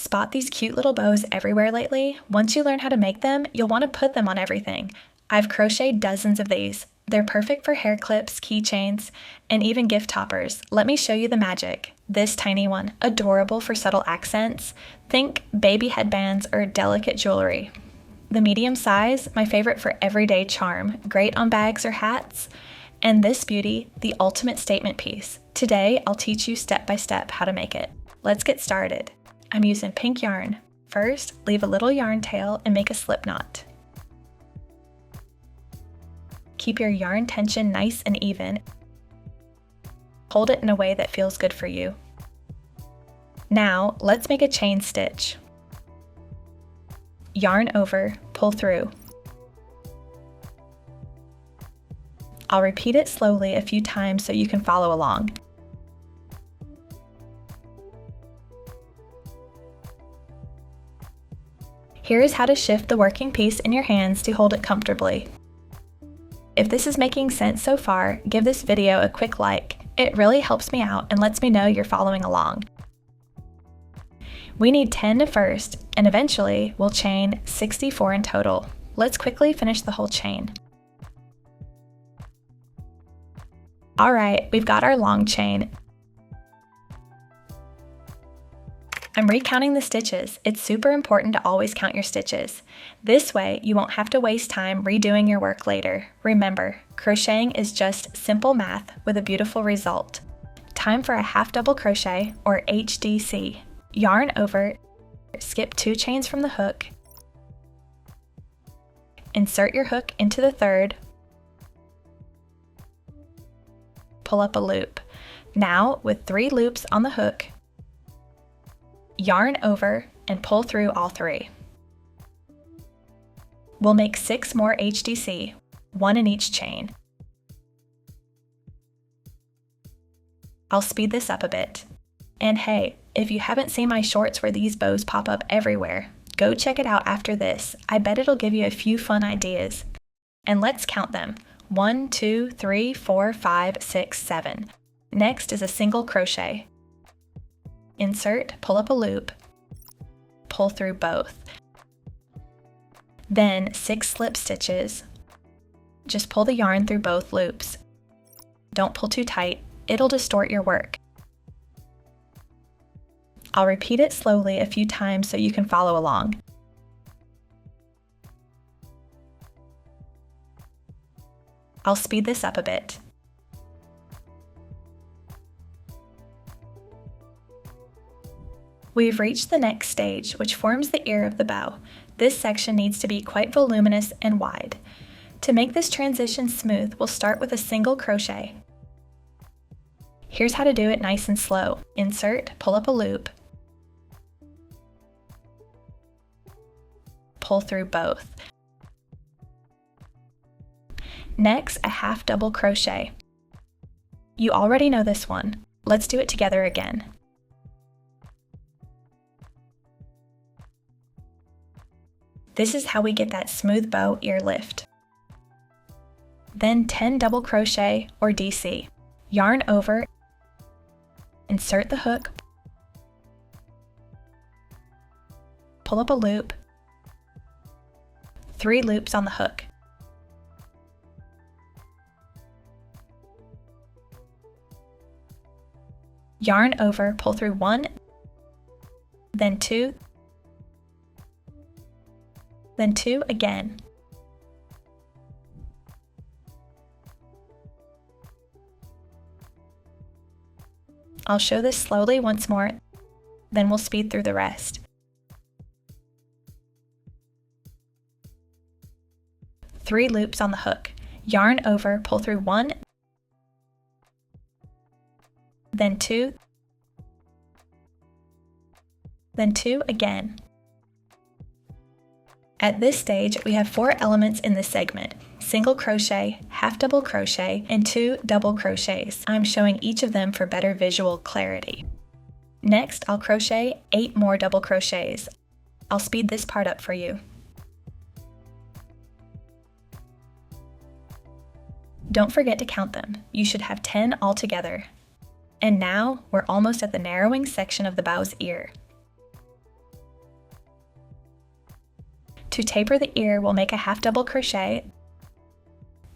Spot these cute little bows everywhere lately? Once you learn how to make them, you'll want to put them on everything. I've crocheted dozens of these. They're perfect for hair clips, keychains, and even gift toppers. Let me show you the magic. This tiny one, adorable for subtle accents. Think baby headbands or delicate jewelry. The medium size, my favorite for everyday charm, great on bags or hats. And this beauty, the ultimate statement piece. Today, I'll teach you step by step how to make it. Let's get started. I'm using pink yarn. First, leave a little yarn tail and make a slip knot. Keep your yarn tension nice and even. Hold it in a way that feels good for you. Now, let's make a chain stitch. Yarn over, pull through. I'll repeat it slowly a few times so you can follow along. Here is how to shift the working piece in your hands to hold it comfortably. If this is making sense so far, give this video a quick like. It really helps me out and lets me know you're following along. We need 10 to first, and eventually we'll chain 64 in total. Let's quickly finish the whole chain. Alright, we've got our long chain. I'm recounting the stitches. It's super important to always count your stitches. This way, you won't have to waste time redoing your work later. Remember, crocheting is just simple math with a beautiful result. Time for a half double crochet, or HDC. Yarn over, skip 2 chains from the hook, insert your hook into the third, pull up a loop. Now, with 3 loops on the hook, yarn over and pull through all 3. We'll make 6 more HDC, 1 in each chain. I'll speed this up a bit. And hey, if you haven't seen my shorts where these bows pop up everywhere, go check it out after this. I bet it'll give you a few fun ideas. And let's count them. 1, 2, 3, 4, 5, 6, 7. Next is a single crochet. Insert, pull up a loop, pull through both. Then 6 slip stitches. Just pull the yarn through both loops. Don't pull too tight, it'll distort your work. I'll repeat it slowly a few times so you can follow along. I'll speed this up a bit. We've reached the next stage, which forms the ear of the bow. This section needs to be quite voluminous and wide. To make this transition smooth, we'll start with a single crochet. Here's how to do it nice and slow. Insert, pull up a loop, pull through both. Next, a half double crochet. You already know this one. Let's do it together again. This is how we get that smooth bow ear lift. Then 10 double crochet, or DC. Yarn over, insert the hook, pull up a loop, 3 loops on the hook. Yarn over, pull through 1, then 2, then 2 again. I'll show this slowly once more, then we'll speed through the rest. 3 loops on the hook. Yarn over, pull through 1, then 2, then 2 again. At this stage, we have 4 elements in this segment: single crochet, half double crochet, and 2 double crochets. I'm showing each of them for better visual clarity. Next, I'll crochet 8 more double crochets. I'll speed this part up for you. Don't forget to count them. You should have 10 altogether. And now, we're almost at the narrowing section of the bow's ear. To taper the ear, we'll make a half double crochet.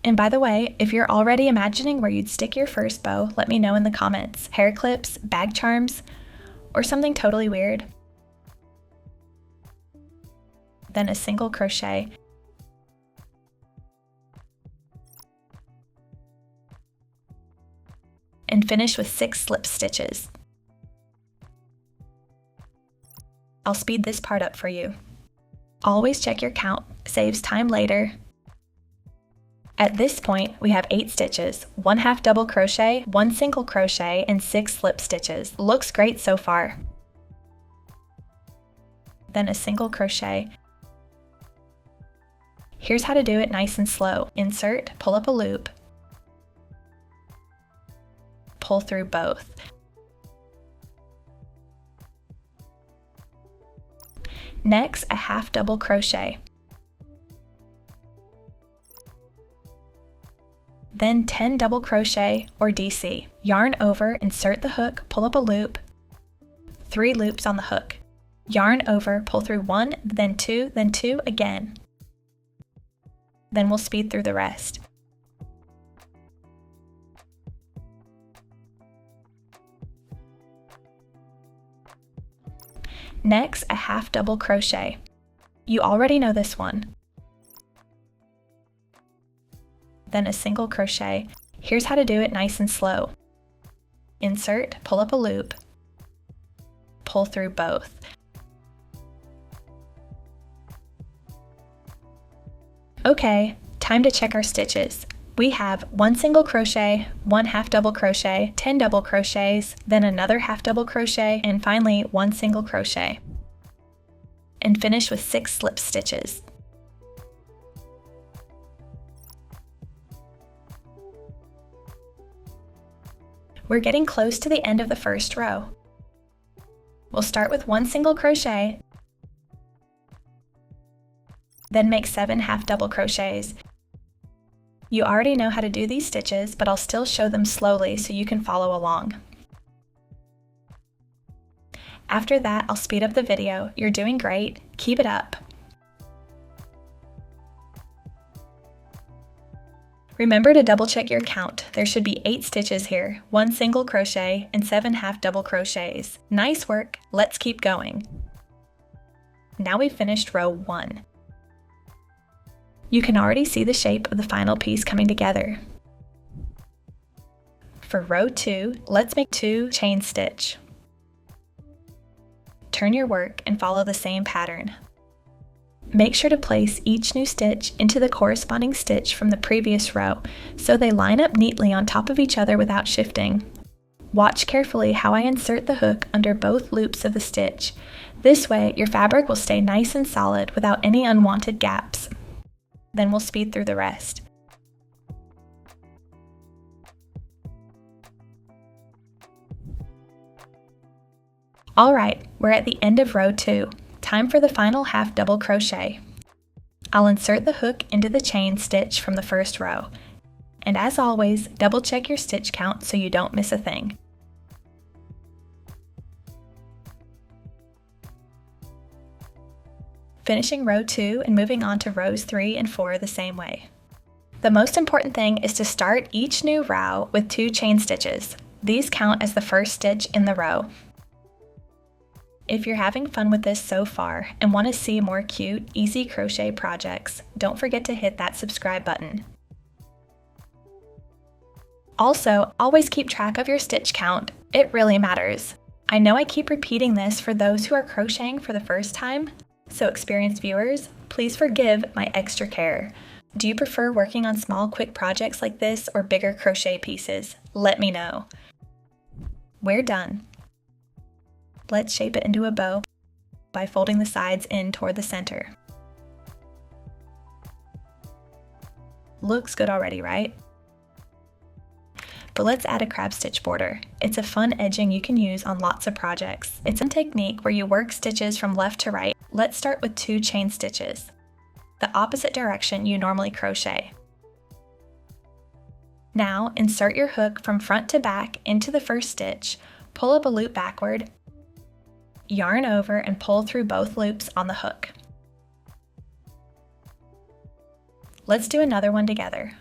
And by the way, if you're already imagining where you'd stick your first bow, let me know in the comments. Hair clips, bag charms, or something totally weird. Then a single crochet. And finish with 6 slip stitches. I'll speed this part up for you. Always check your count, saves time later. At this point, we have 8 stitches, 1 half double crochet, 1 single crochet, and 6 slip stitches. Looks great so far. Then a single crochet. Here's how to do it nice and slow. Insert, pull up a loop, pull through both. Next, a half double crochet. Then 10 double crochet or DC. Yarn over, insert the hook, pull up a loop, 3 loops on the hook. Yarn over, pull through 1, then 2 again. Then we'll speed through the rest. Next, a half double crochet. You already know this one. Then a single crochet. Here's how to do it nice and slow. Insert, pull up a loop, pull through both. Okay, time to check our stitches. We have 1 single crochet, 1 half double crochet, 10 double crochets, then another half double crochet, and finally 1 single crochet. And finish with 6 slip stitches. We're getting close to the end of the first row. We'll start with 1 single crochet, then make 7 half double crochets. You already know how to do these stitches, but I'll still show them slowly so you can follow along. After that, I'll speed up the video. You're doing great. Keep it up. Remember to double check your count. There should be 8 stitches here, 1 single crochet, and 7 half double crochets. Nice work. Let's keep going. Now we've finished row 1. You can already see the shape of the final piece coming together. For row 2, let's make 2 chain stitch. Turn your work and follow the same pattern. Make sure to place each new stitch into the corresponding stitch from the previous row so they line up neatly on top of each other without shifting. Watch carefully how I insert the hook under both loops of the stitch. This way, your fabric will stay nice and solid without any unwanted gaps. Then we'll speed through the rest. Alright, we're at the end of row 2. Time for the final half double crochet. I'll insert the hook into the chain stitch from the first row. And as always, double check your stitch count so you don't miss a thing. Finishing row 2 and moving on to rows 3 and 4 the same way. The most important thing is to start each new row with 2 chain stitches. These count as the first stitch in the row. If you're having fun with this so far and want to see more cute, easy crochet projects, don't forget to hit that subscribe button. Also, always keep track of your stitch count. It really matters. I know I keep repeating this for those who are crocheting for the first time, so experienced viewers, please forgive my extra care. Do you prefer working on small, quick projects like this or bigger crochet pieces? Let me know. We're done. Let's shape it into a bow by folding the sides in toward the center. Looks good already, right? But let's add a crab stitch border. It's a fun edging you can use on lots of projects. It's a technique where you work stitches from left to right. Let's start with 2 chain stitches, the opposite direction you normally crochet. Now insert your hook from front to back into the first stitch, pull up a loop backward, yarn over and pull through both loops on the hook. Let's do another one together.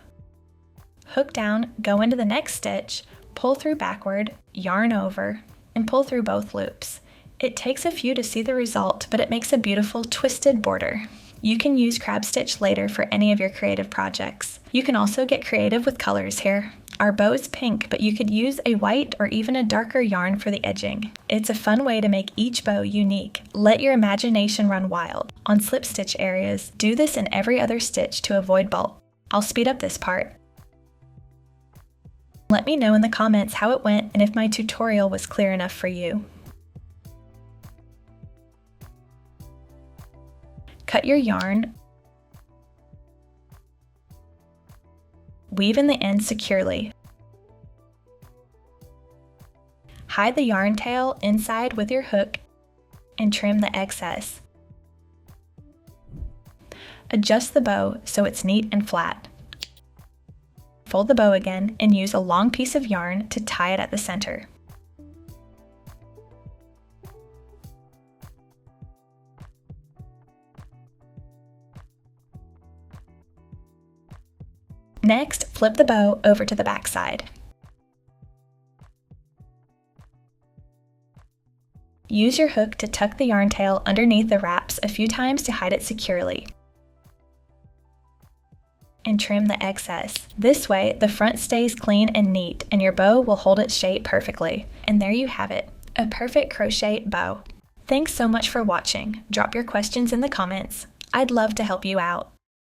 Hook down, go into the next stitch, pull through backward, yarn over, and pull through both loops. It takes a few to see the result, but it makes a beautiful twisted border. You can use crab stitch later for any of your creative projects. You can also get creative with colors here. Our bow is pink, but you could use a white or even a darker yarn for the edging. It's a fun way to make each bow unique. Let your imagination run wild. On slip stitch areas, do this in every other stitch to avoid bulk. I'll speed up this part. Let me know in the comments how it went and if my tutorial was clear enough for you. Cut your yarn. Weave in the end securely. Hide the yarn tail inside with your hook and trim the excess. Adjust the bow so it's neat and flat. Fold the bow again and use a long piece of yarn to tie it at the center. Next, flip the bow over to the back side. Use your hook to tuck the yarn tail underneath the wraps a few times to hide it securely. And trim the excess. This way, the front stays clean and neat, and your bow will hold its shape perfectly. And there you have it, a perfect crochet bow. Thanks so much for watching. Drop your questions in the comments. I'd love to help you out.